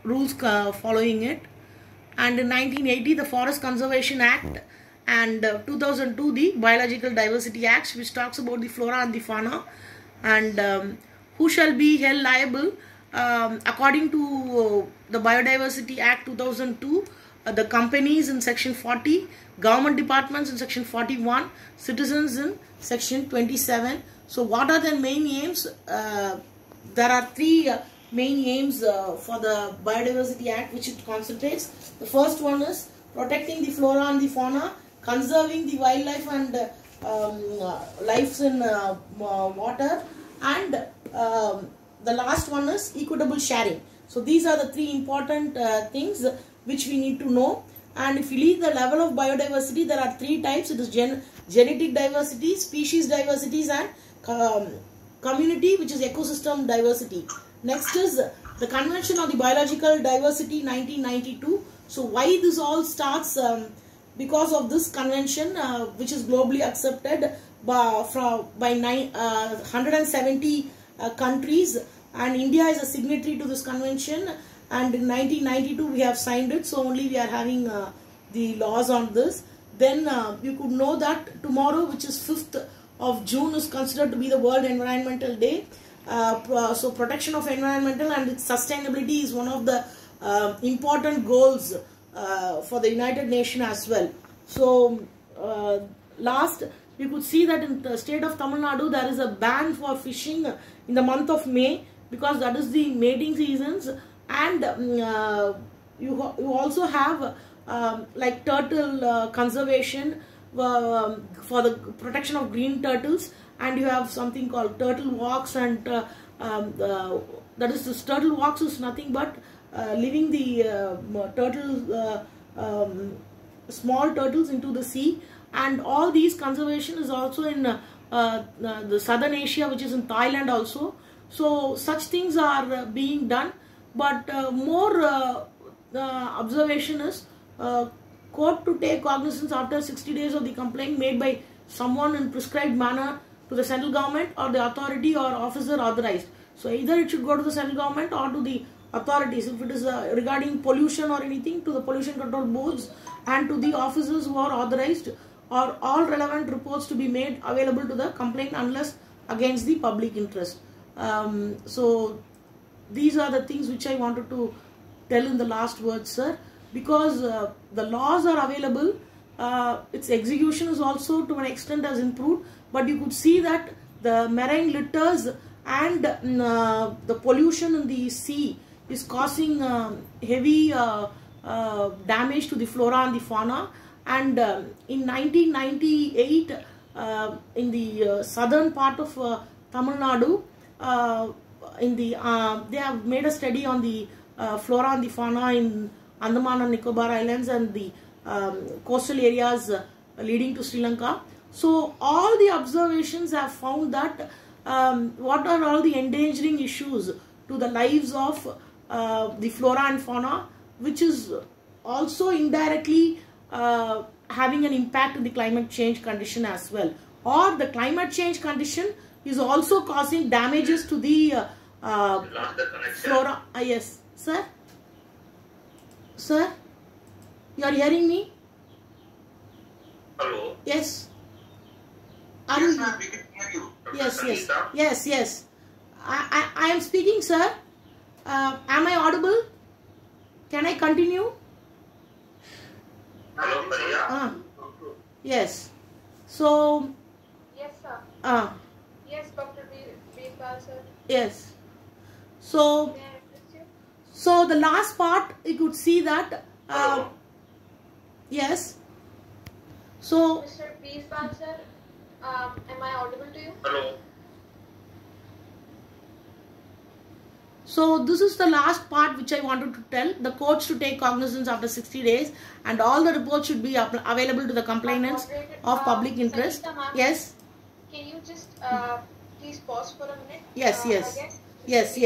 rules following it. And in 1980, the Forest Conservation Act, and 2002, the Biological Diversity Act, which talks about the flora and the fauna, and who shall be held liable according to the Biodiversity Act 2002. The companies in section 40, government departments in section 41, citizens in section 27. So what are the main aims? There are three main aims for the Biodiversity Act, which it concentrates. The first one is protecting the flora and the fauna, conserving the wildlife and lives in water, and the last one is equitable sharing. So these are the three important things which we need to know. And if you leave the level of biodiversity, there are three types. It is genetic diversity, species diversities, and community, which is ecosystem diversity. Next is the Convention on the Biological Diversity 1992. So why this all starts? Because of this convention, which is globally accepted by 170 countries, and India is a signatory to this convention, and in 1992 we have signed it, so only we are having the laws on this. Then you could know that tomorrow, which is 5th of June, is considered to be the World Environmental Day. So protection of environmental and its sustainability is one of the important goals for the United Nations as well. So last, you could see that in the state of Tamil Nadu there is a ban for fishing in the month of May, because that is the mating seasons, and you also have like turtle conservation for the protection of green turtles, and you have something called turtle walks, and that is, this turtle walks is nothing but leaving the small turtles into the sea. And all these conservation is also in the southern Asia, which is in Thailand also. So such things are being done, but more observation is court to take cognizance after 60 days of the complaint made by someone in prescribed manner to the central government or the authority or officer authorized. So either it should go to the central government or to the authorities. If it is regarding pollution or anything, to the pollution control boards and to the officers who are authorized, or all relevant reports to be made available to the complaint unless against the public interest. So these are the things which I wanted to tell in the last words, sir. Because the laws are available, its execution is also to an extent has improved, but you could see that the marine litters and the pollution in the sea is causing heavy damage to the flora and the fauna. And in 1998, in the southern part of Tamil Nadu, they have made a study on the flora and the fauna in Andaman and Nicobar Islands and the coastal areas leading to Sri Lanka. So all the observations have found that what are all the endangering issues to the lives of the flora and fauna, which is also indirectly having an impact on the climate change condition as well. Or the climate change condition is also causing damages to the flora. Yes, sir? Sir? You are hearing me? Hello? Yes. Yes, ma'am, we can hear you. Yes. I am speaking, sir. Am I audible? Can I continue? Hello, Maria. Yes. So. Yes, sir. Yes, Dr. Birpal, sir. Yes. So. May I address you? So the last part, you could see that. Hello? Yes. So. Mr. Birpal, sir, am I audible to you? Hello? So this is the last part which I wanted to tell. The courts to take cognizance after 60 days, and all the reports should be available to the complainants of public interest. Sangeeta, Yes. Can you just please pause for a minute? Yes. Again? Yes.